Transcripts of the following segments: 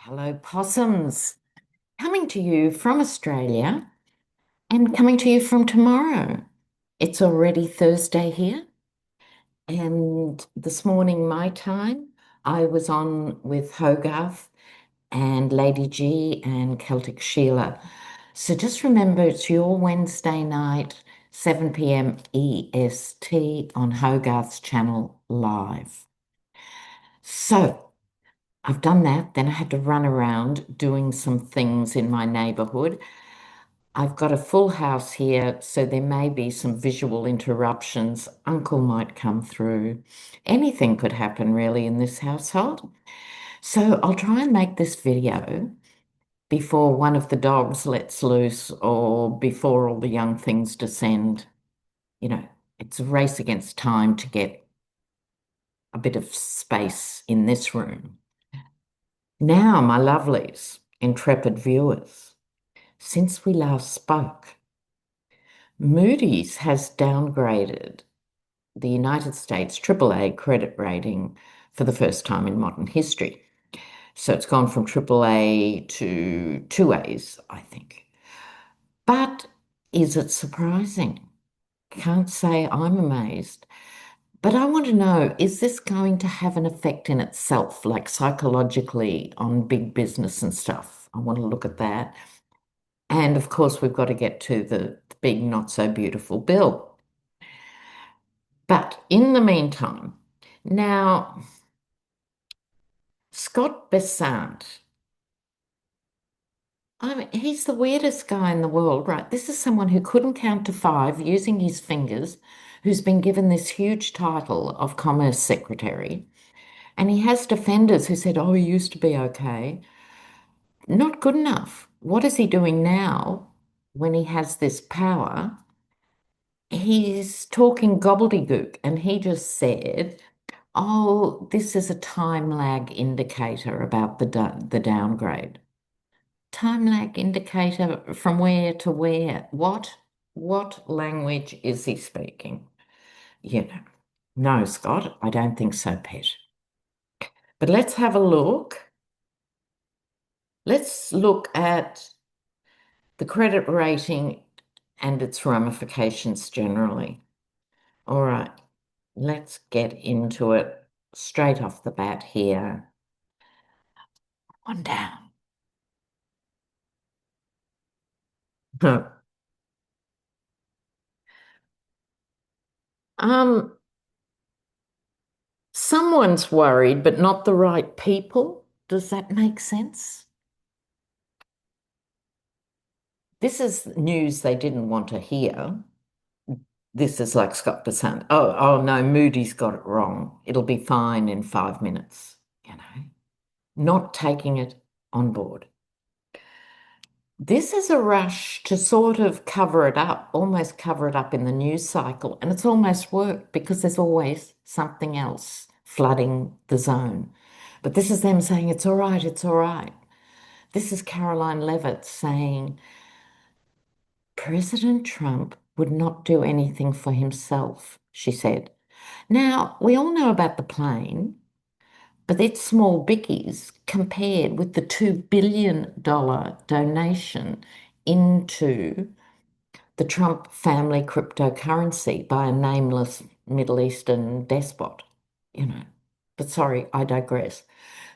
Hello, possums. Coming to you from Australia and coming to you from tomorrow. It's already Thursday here, and this morning, my time, I was on with Hogarth and Lady G and Celtic Sheila. So just remember, it's your Wednesday night, 7 p.m. EST on Hogarth's channel live. So I've done that. Then I had to run around doing some things in my neighborhood. I've got a full house here, so there may be some visual interruptions. Uncle might come through. Anything could happen really in this household. So I'll try and make this video before one of the dogs lets loose or before all the young things descend. You know, it's a race against time to get a bit of space in this room. Now, my lovelies, intrepid viewers, since we last spoke, Moody's has downgraded the United States AAA credit rating for the first time in modern history. So it's gone from AAA to two A's, I think. But is it surprising? Can't say I'm amazed. But I want to know, is this going to have an effect in itself, like psychologically on big business and stuff? I want to look at that. And of course, we've got to get to the big, not so beautiful bill. But in the meantime, now, Scott Bessant, I mean, he's the weirdest guy in the world, right? This is someone who couldn't count to five using his fingers, who's been given this huge title of Commerce Secretary. And he has defenders who said, oh, he used to be okay. Not good enough. What is he doing now when he has this power? He's talking gobbledygook, and he just said, oh, this is a time lag indicator about the downgrade. Time lag indicator from where to where? What language is he speaking? You know, no, Scott, I don't think so, Pet. But let's have a look. Let's look at the credit rating and its ramifications generally. All right, let's get into it straight off the bat here. One down. Um, Someone's worried, but not the right people. Does that make sense? This is news they didn't want to hear. This is like Scott Bessant. Oh no, Moody's got it wrong. It'll be fine in 5 minutes, you know, not taking it on board. This is a rush to sort of cover it up, almost cover it up in the news cycle. And it's almost worked because there's always something else flooding the zone. But this is them saying, it's all right, it's all right. This is Caroline Levitt saying, President Trump would not do anything for himself, she said. Now, we all know about the plane, but it's small bickies compared with the $2 billion donation into the Trump family cryptocurrency by a nameless Middle Eastern despot, you know. But sorry, I digress.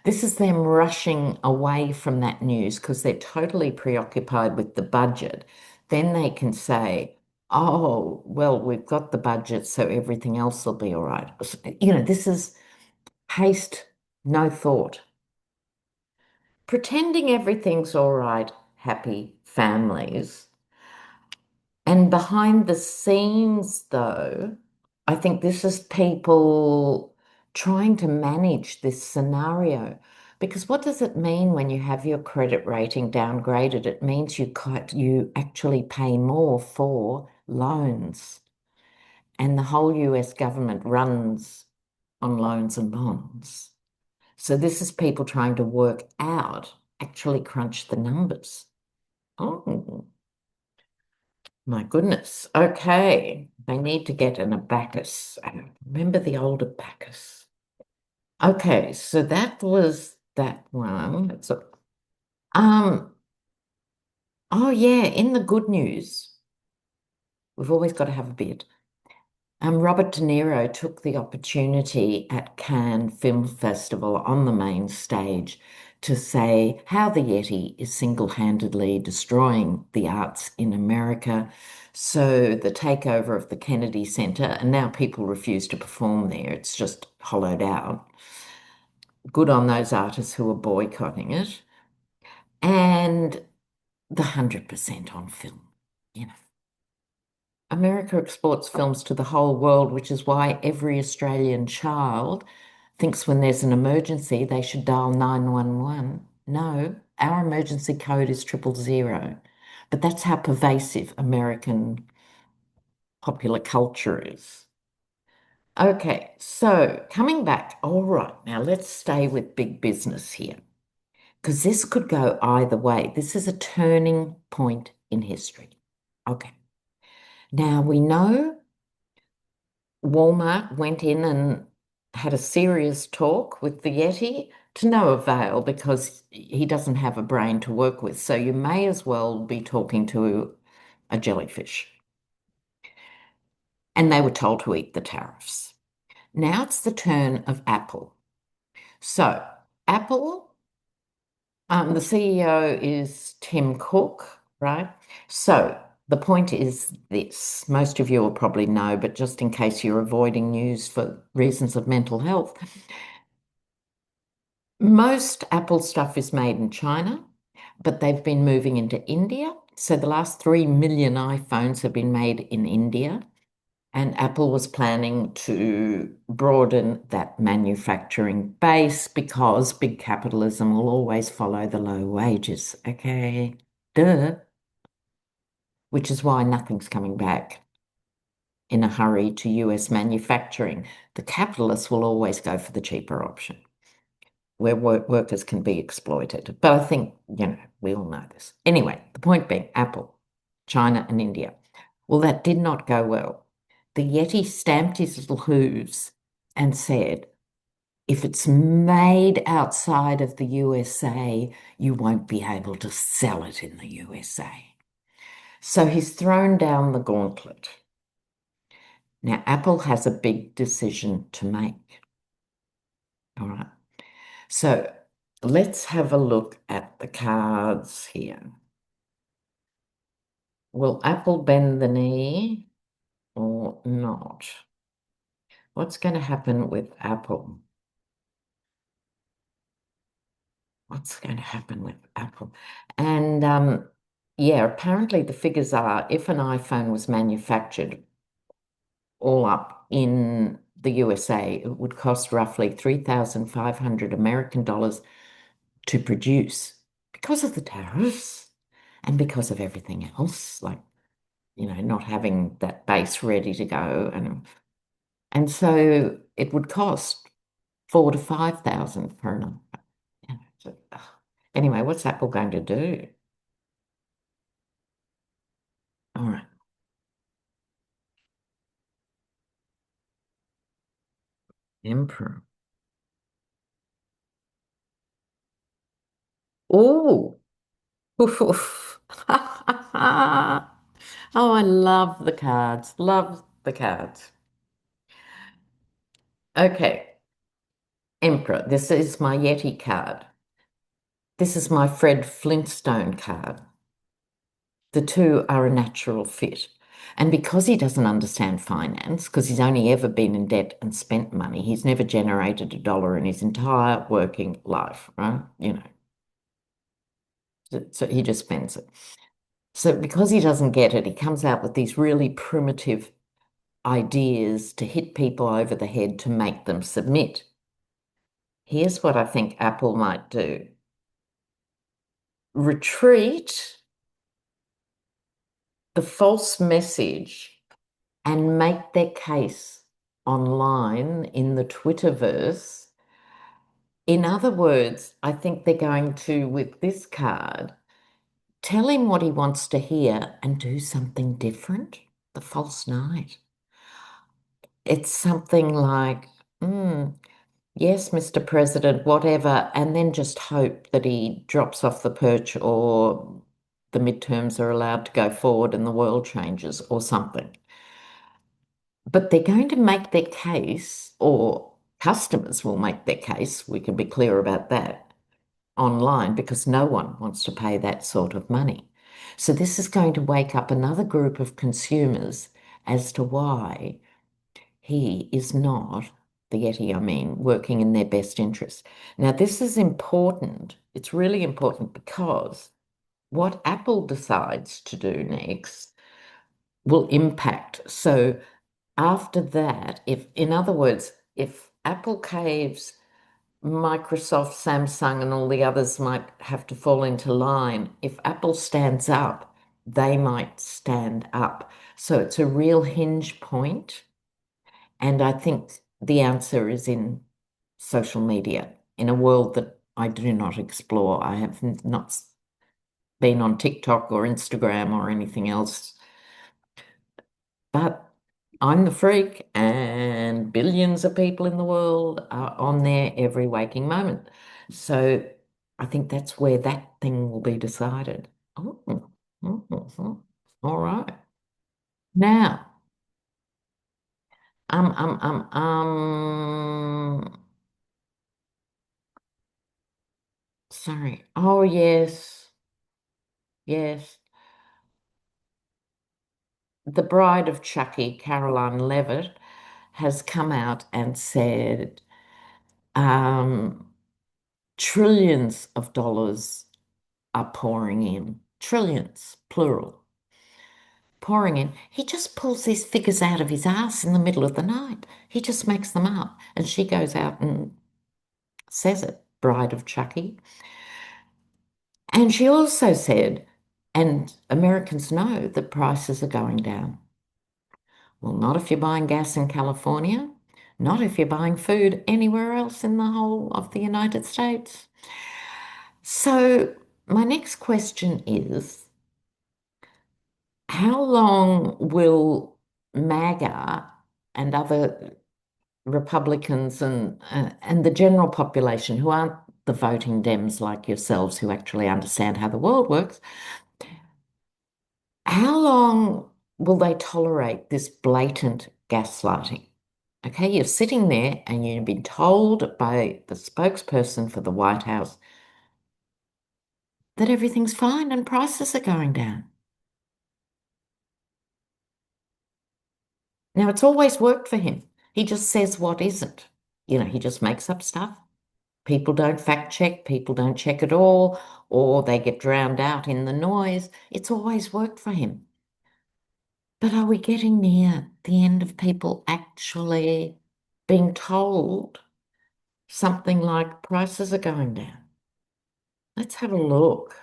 This is them rushing away from that news because they're totally preoccupied with the budget. Then they can say, oh, well, we've got the budget, so everything else will be all right. You know, this is haste, no thought. Pretending everything's all right, happy families. And behind the scenes, though, I think this is people trying to manage this scenario. Because what does it mean when you have your credit rating downgraded? It means you actually pay more for loans. And the whole US government runs on loans and bonds. So this is people trying to work out, actually crunch the numbers. Oh, my goodness. Okay. They need to get an abacus. Remember the old abacus? Okay, so that was that one. Um, oh yeah, in the good news, we've always got to have a bit. Robert De Niro took the opportunity at Cannes Film Festival on the main stage to say how the Yeti is single-handedly destroying the arts in America. So the takeover of the Kennedy Center, and now people refuse to perform there. It's just hollowed out. Good on those artists who are boycotting it. And the 100% on film. You know, America exports films to the whole world, which is why every Australian child thinks when there's an emergency, they should dial 911. No, our emergency code is 000. But that's how pervasive American popular culture is. Okay, so coming back, all right, now let's stay with big business here, because this could go either way. This is a turning point in history. Okay. Now we know Walmart went in and had a serious talk with the Yeti to no avail because he doesn't have a brain to work with. So you may as well be talking to a jellyfish. And they were told to eat the tariffs. Now it's the turn of Apple. So Apple, the CEO is Tim Cook, right? So the point is this, most of you will probably know, but just in case you're avoiding news for reasons of mental health, most Apple stuff is made in China, but they've been moving into India. So the last 3 million iPhones have been made in India. And Apple was planning to broaden that manufacturing base because big capitalism will always follow the low wages. Okay, duh. Which is why nothing's coming back in a hurry to US manufacturing. The capitalists will always go for the cheaper option where workers can be exploited. But I think, we all know this. Anyway, the point being Apple, China, and India. Well, that did not go well. The Yeti stamped his little hooves and said, if it's made outside of the USA, you won't be able to sell it in the USA. So he's thrown down the gauntlet. Now, Apple has a big decision to make. All right. So let's have a look at the cards here. Will Apple bend the knee or not? What's going to happen with Apple? What's going to happen with Apple? And yeah, apparently the figures are if an iPhone was manufactured all up in the USA, it would cost roughly 3,500 American dollars to produce because of the tariffs and because of everything else, like, not having that base ready to go. And so it would cost 4 to 5,000 for an iPhone. So, anyway, what's Apple going to do? All right. Emperor. Oh, oh, I love the cards. Love the cards. Okay, Emperor. This is my Yeti card. This is my Fred Flintstone card. The two are a natural fit. And because he doesn't understand finance, because he's only ever been in debt and spent money, he's never generated a dollar in his entire working life, right? So he just spends it. So because he doesn't get it, he comes out with these really primitive ideas to hit people over the head to make them submit. Here's what I think Apple might do. Retreat the false message and make their case online in the Twitterverse. In other words, I think they're going to, with this card, tell him what he wants to hear and do something different. The false knight. It's something like, yes, Mr. President, whatever, and then just hope that he drops off the perch or the midterms are allowed to go forward and the world changes or something. But they're going to make their case, or customers will make their case, we can be clear about that, online because no one wants to pay that sort of money. So this is going to wake up another group of consumers as to why he is not, the Yeti, I mean, working in their best interest. Now, this is important. It's really important because what Apple decides to do next will impact. So after that, if, in other words, if Apple caves, Microsoft, Samsung, and all the others might have to fall into line. If Apple stands up, they might stand up. So it's a real hinge point. And I think the answer is in social media, in a world that I do not explore. I have not been on TikTok or Instagram or anything else, but I'm the freak, and billions of people in the world are on there every waking moment. So I think that's where that thing will be decided. Oh, all right. Now, um, um, um, um, sorry. Oh, yes, yes. The bride of Chucky, Caroline Levitt, has come out and said, um, trillions of dollars are pouring in, trillions, plural, pouring in. He just pulls these figures out of his ass in the middle of the night. He just makes them up. And she goes out and says it, bride of Chucky. And she also said, and Americans know that prices are going down. Well, not if you're buying gas in California, not if you're buying food anywhere else in the whole of the United States. So, my next question is, how long will MAGA and other Republicans and the general population who aren't the voting Dems like yourselves who actually understand how the world works, how long will they tolerate this blatant gaslighting? Okay, you're sitting there and you've been told by the spokesperson for the White House that everything's fine and prices are going down. Now, it's always worked for him. He just says what isn't. He just makes up stuff. People don't fact check, people don't check at all, or they get drowned out in the noise. It's always worked for him. But are we getting near the end of people actually being told something like prices are going down? Let's have a look.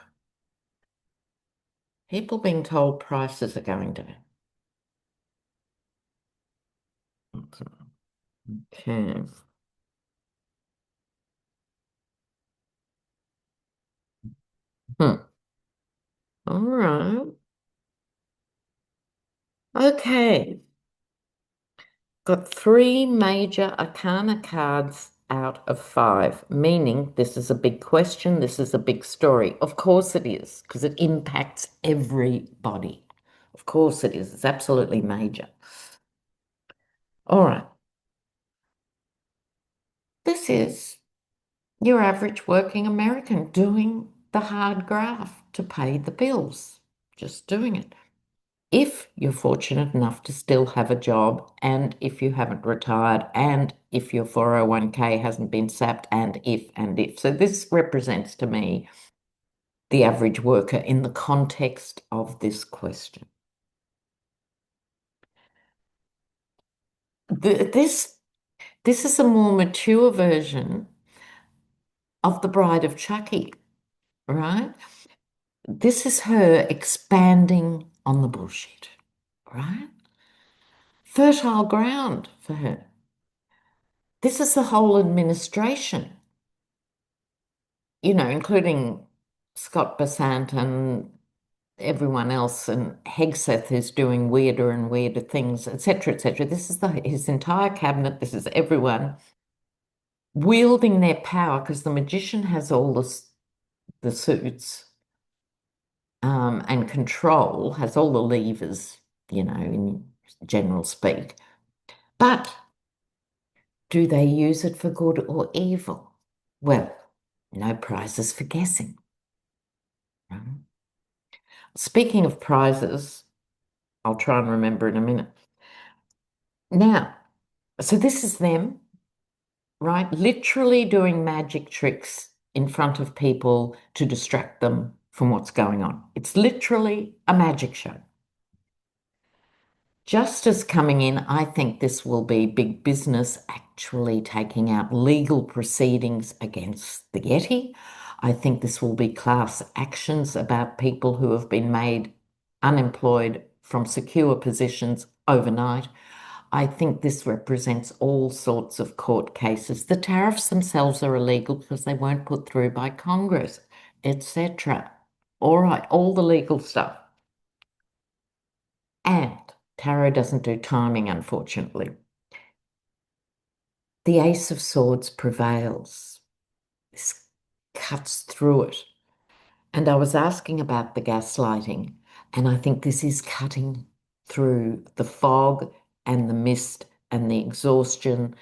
People being told prices are going down. Okay. Hmm. All right. Okay. Got three major arcana cards out of five, meaning this is a big question, this is a big story. Of course it is, because it impacts everybody. Of course it is. It's absolutely major. All right. This is your average working American doing the hard graft to pay the bills, just doing it. If you're fortunate enough to still have a job, and if you haven't retired, and if your 401k hasn't been sapped, and if, and if. So this represents to me the average worker in the context of this question. This is a more mature version of the Bride of Chucky, right? This is her expanding on the bullshit, right? Fertile ground for her. This is the whole administration, including Scott Bessant and everyone else, and Hegseth who's doing weirder and weirder things, etc., etc. This is his entire cabinet. This is everyone. wielding their power, because the magician has all the suits, and control, has all the levers, in general speak. But do they use it for good or evil? Well, no prizes for guessing. Right? Speaking of prizes, I'll try and remember in a minute. Now, so this is them, right? Literally doing magic tricks in front of people to distract them from what's going on. It's literally a magic show. Just as coming in, I think this will be big business actually taking out legal proceedings against the Yeti. I think this will be class actions about people who have been made unemployed from secure positions overnight. I think this represents all sorts of court cases. The tariffs themselves are illegal because they weren't put through by Congress, etc. All right, all the legal stuff. And tarot doesn't do timing, unfortunately. The Ace of Swords prevails. This cuts through it. And I was asking about the gaslighting, and I think this is cutting through the fog and the mist and the exhaustion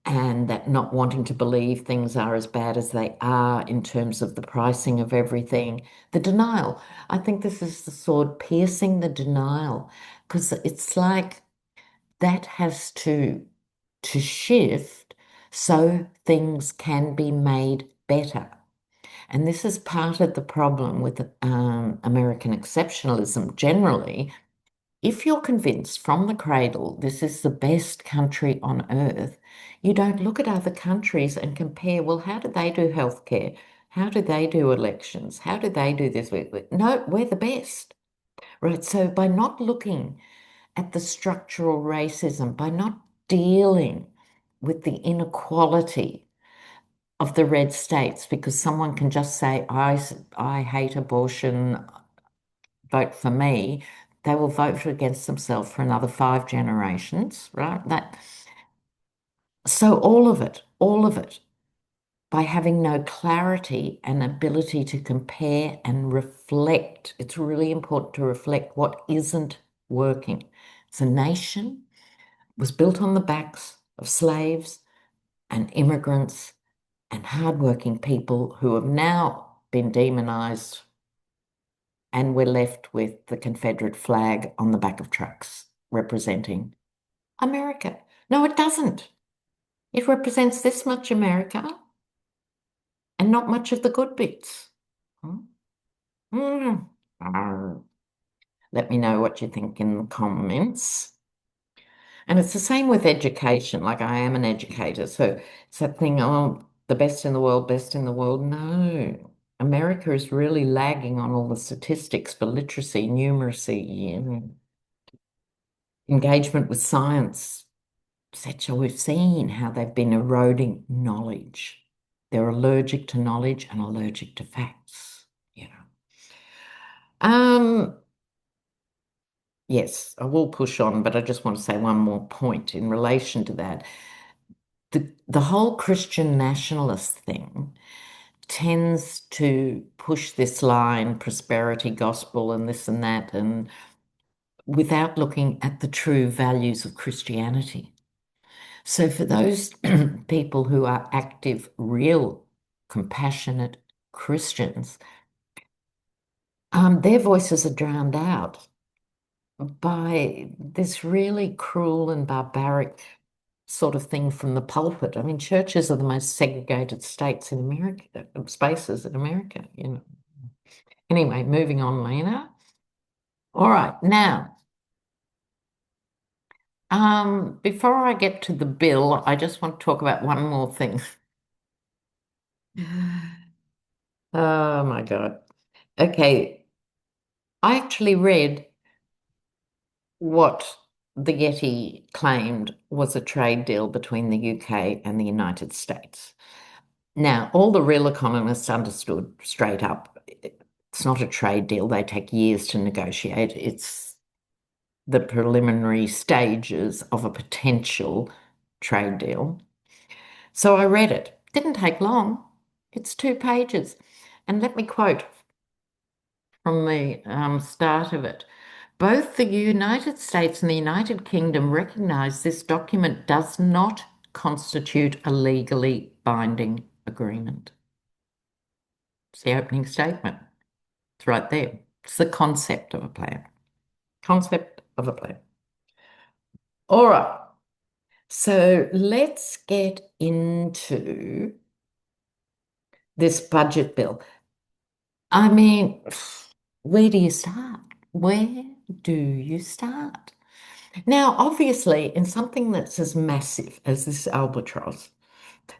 and that not wanting to believe things are as bad as they are in terms of the pricing of everything. The denial. I think this is the sword piercing the denial, because it's like that has to shift so things can be made better. And this is part of the problem with American exceptionalism generally. If you're convinced from the cradle this is the best country on earth, you don't look at other countries and compare, well, how do they do healthcare? How do they do elections? How do they do this? No, we're the best, right? So by not looking at the structural racism, by not dealing with the inequality of the red states, because someone can just say, I hate abortion, vote for me, they will vote against themselves for another 5 generations, right? So all of it, by having no clarity and ability to compare and reflect. It's really important to reflect what isn't working. It's a nation was built on the backs of slaves and immigrants and hardworking people who have now been demonized, and we're left with the Confederate flag on the back of trucks representing America. No, it doesn't. It represents this much America and not much of the good bits. Hmm? Mm. Let me know what you think in the comments. And it's the same with education. Like, I am an educator, so it's that thing, oh, the best in the world, best in the world. No, America is really lagging on all the statistics for literacy, numeracy, and engagement with science, etc. We've seen how they've been eroding knowledge. They're allergic to knowledge and allergic to facts, you know. Yes, I will push on, but I just want to say one more point in relation to that. The whole Christian nationalist thing tends to push this line, prosperity gospel and this and that, and without looking at the true values of Christianity. So for those people who are active, real, compassionate Christians, their voices are drowned out by this really cruel and barbaric sort of thing from the pulpit. I mean, churches are the most segregated states in America, spaces in America, you know. Anyway, moving on, Lena. All right, now, before I get to the bill, I just want to talk about one more thing. Oh my God. Okay, I actually read what the Yeti claimed was a trade deal between the UK and the United States. Now, all the real economists understood straight up, it's not a trade deal. They take years to negotiate. It's the preliminary stages of a potential trade deal. So I read it. Didn't take long. It's 2 pages. And let me quote from the start of it. Both the United States and the United Kingdom recognise this document does not constitute a legally binding agreement. It's the opening statement. It's right there. It's the concept of a plan. Concept of a plan. All right. So let's get into this budget bill. I mean, where do you start? Where do you start? Now, obviously, in something that's as massive as this albatross,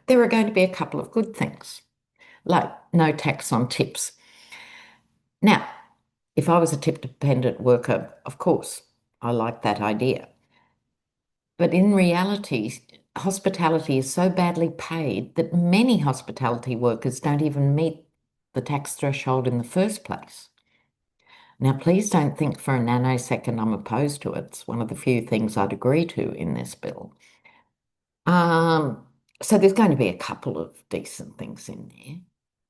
there are going to be a couple of good things, like no tax on tips. Now, if I was a tip dependent worker, of course, I like that idea. But in reality, hospitality is so badly paid that many hospitality workers don't even meet the tax threshold in the first place. Now, please don't think for a nanosecond I'm opposed to it. It's one of the few things I'd agree to in this bill. Um, so there's going to be a couple of decent things in there,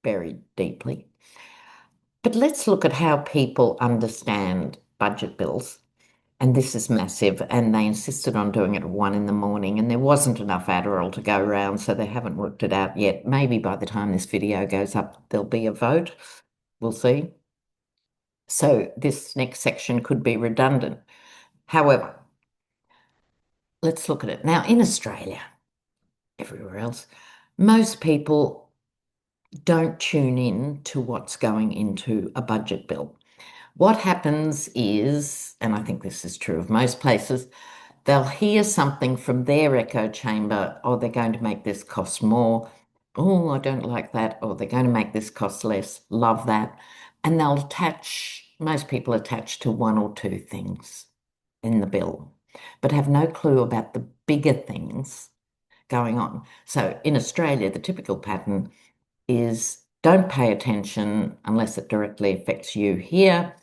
buried deeply. But let's look at how people understand budget bills. And this is massive. And they insisted on doing it at 1 in the morning, and there wasn't enough Adderall to go around, so they haven't worked it out yet. Maybe by the time this video goes up, there'll be a vote. We'll see. So this next section could be redundant. However, let's look at it. Now, in Australia, everywhere else, most people don't tune in to what's going into a budget bill. What happens is, and I think this is true of most places, they'll hear something from their echo chamber. Oh, they're going to make this cost more. Oh, I don't like that. Or they're going to make this cost less. Love that. And they'll attach, most people attach to one or two things in the bill, but have no clue about the bigger things going on. So in Australia, the typical pattern is don't pay attention unless it directly affects you here.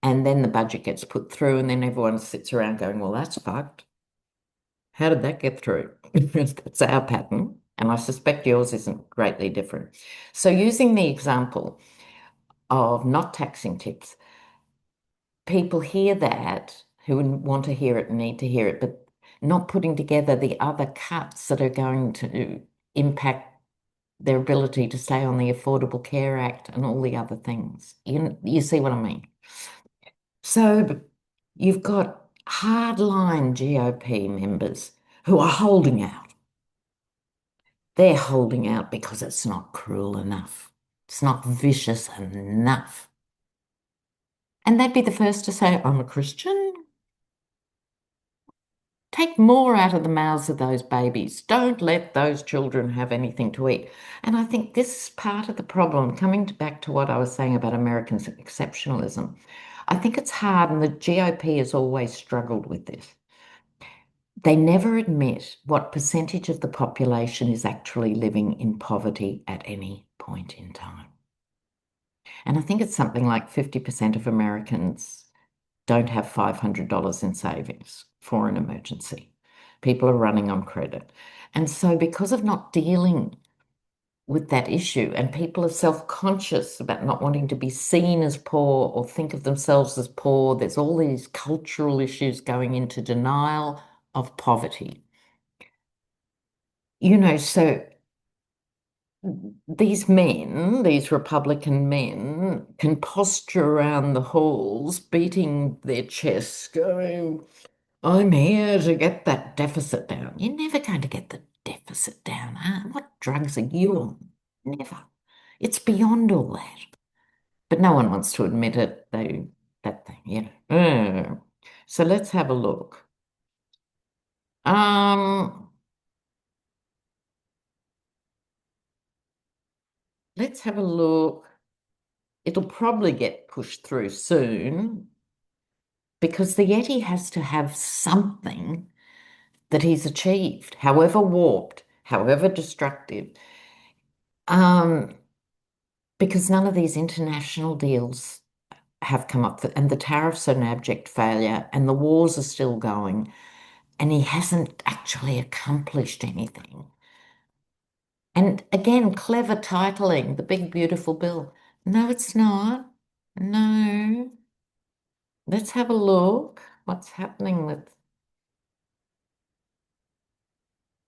And then the budget gets put through, and then everyone sits around going, well, that's fucked. How did that get through? That's our pattern. And I suspect yours isn't greatly different. So using the example of not taxing tips, people hear that who want to hear it and need to hear it, but not putting together the other cuts that are going to impact their ability to stay on the Affordable Care Act and all the other things. You see what I mean? So you've got hardline GOP members who are holding out. They're holding out because it's not cruel enough. It's not vicious enough. And they'd be the first to say, I'm a Christian. Take more out of the mouths of those babies. Don't let those children have anything to eat. And I think this is part of the problem, coming back to what I was saying about American exceptionalism. I think it's hard, and the GOP has always struggled with this. They never admit what percentage of the population is actually living in poverty at any point in time. And I think it's something like 50% of Americans don't have $500 in savings for an emergency. People are running on credit. And so because of not dealing with that issue, and people are self-conscious about not wanting to be seen as poor or think of themselves as poor, there's all these cultural issues going into denial of poverty. So these men, these Republican men, can posture around the halls, beating their chests, going, I'm here to get that deficit down. You're never going to get the deficit down, huh? What drugs are you on? Never. It's beyond all that. But no one wants to admit it. That thing, So let's have a look. Um, let's have a look. It'll probably get pushed through soon because the Yeti has to have something that he's achieved, however warped, however destructive. Because none of these international deals have come up, and the tariffs are an abject failure, and the wars are still going, and he hasn't actually accomplished anything. And again, clever titling, the big beautiful bill. No, it's not. No. Let's have a look. What's happening with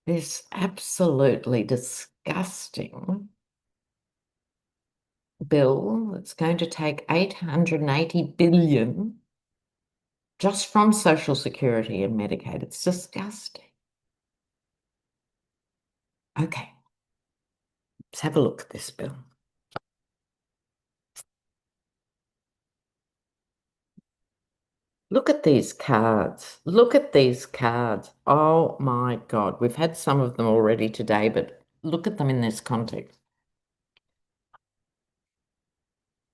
this absolutely disgusting bill that's going to take 880 billion just from Social Security and Medicaid. It's disgusting. Okay, let's have a look at this bill. Look at these cards. Look at these cards. Oh my God. We've had some of them already today, but look at them in this context.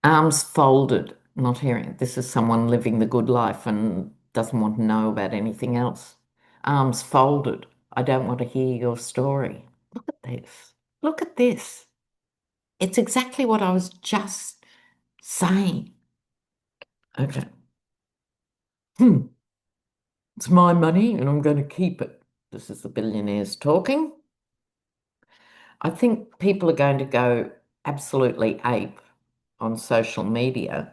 Arms folded, not hearing. This is someone living the good life and doesn't want to know about anything else. Arms folded. I don't want to hear your story. Look at this. Look at this. It's exactly what I was just saying. Okay. Hmm. It's my money and I'm going to keep it. This is the billionaires talking. I think people are going to go absolutely ape on social media,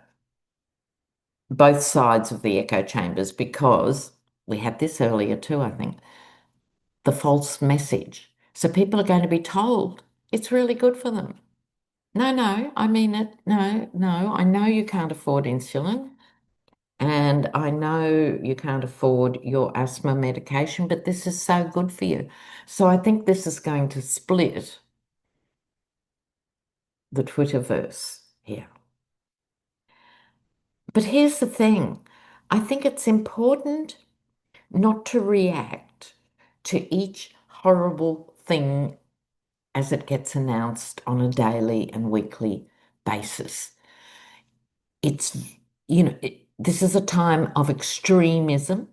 both sides of the echo chambers, because we had this earlier too, I think, the false message. So people are going to be told it's really good for them. No, no, I mean it. No, no, I know you can't afford insulin and I know you can't afford your asthma medication, but this is so good for you. So I think this is going to split the Twitterverse here. But here's the thing. I think it's important not to react to each horrible thing as it gets announced on a daily and weekly basis. It's, this is a time of extremism.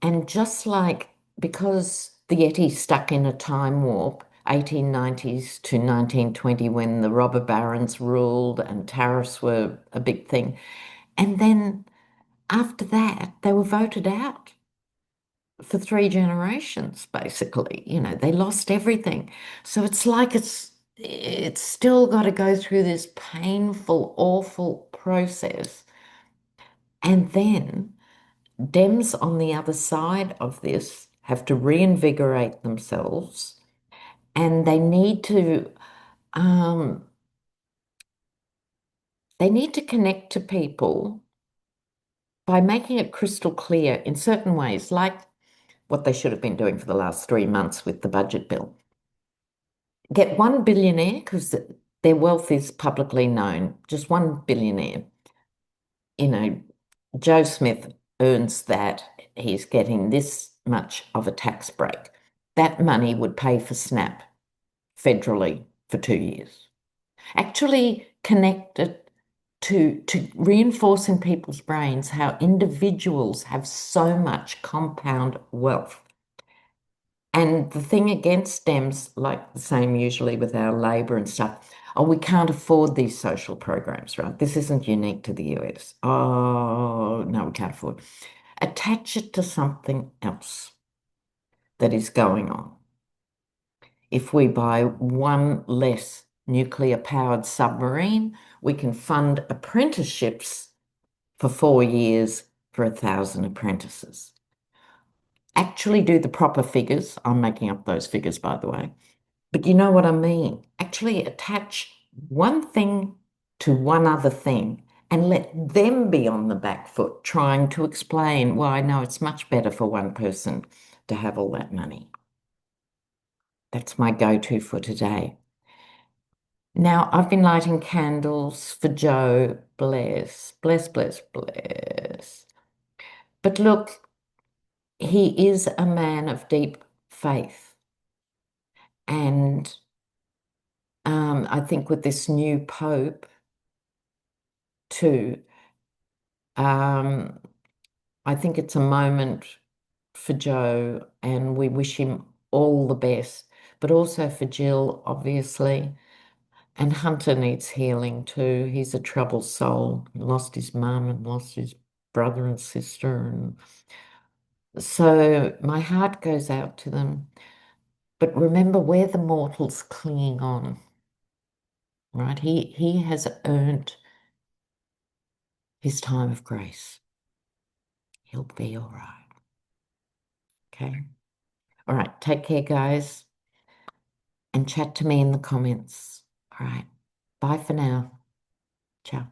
And just like because the Yeti stuck in a time warp, 1890s to 1920, when the robber barons ruled and tariffs were a big thing. And then after that, they were voted out for 3 generations, basically. They lost everything. So it's like it's still got to go through this painful, awful process. And then Dems on the other side of this have to reinvigorate themselves and um, they need to connect to people by making it crystal clear in certain ways, like what they should have been doing for the last 3 months with the budget bill. Get one billionaire, because their wealth is publicly known, just one billionaire. Joe Smith earns that, he's getting this much of a tax break. That money would pay for SNAP federally for 2 years. Actually connect it to reinforce in people's brains how individuals have so much compound wealth. And the thing against Dems, like the same usually with our Labor and stuff, oh, we can't afford these social programs, right? This isn't unique to the US. Oh, no, we can't afford. Attach it to something else that is going on. If we buy one less nuclear-powered submarine, we can fund apprenticeships for 4 years for 1,000 apprentices. Actually do the proper figures. I'm making up those figures, by the way. But you know what I mean. Actually attach one thing to one other thing and let them be on the back foot trying to explain why, no, it's much better for one person to have all that money. That's my go-to for today. Now, I've been lighting candles for Joe. Bless, bless, bless, bless. But look, he is a man of deep faith. And I think with this new Pope, too, um, I think it's a moment for Joe, and we wish him all the best, but also for Jill, obviously. And Hunter needs healing too. He's a troubled soul. He lost his mum and lost his brother and sister. And so my heart goes out to them. But remember, we're the mortals clinging on, right? He has earned his time of grace. He'll be all right. Okay. All right. Take care, guys, and chat to me in the comments. All right. Bye for now. Ciao.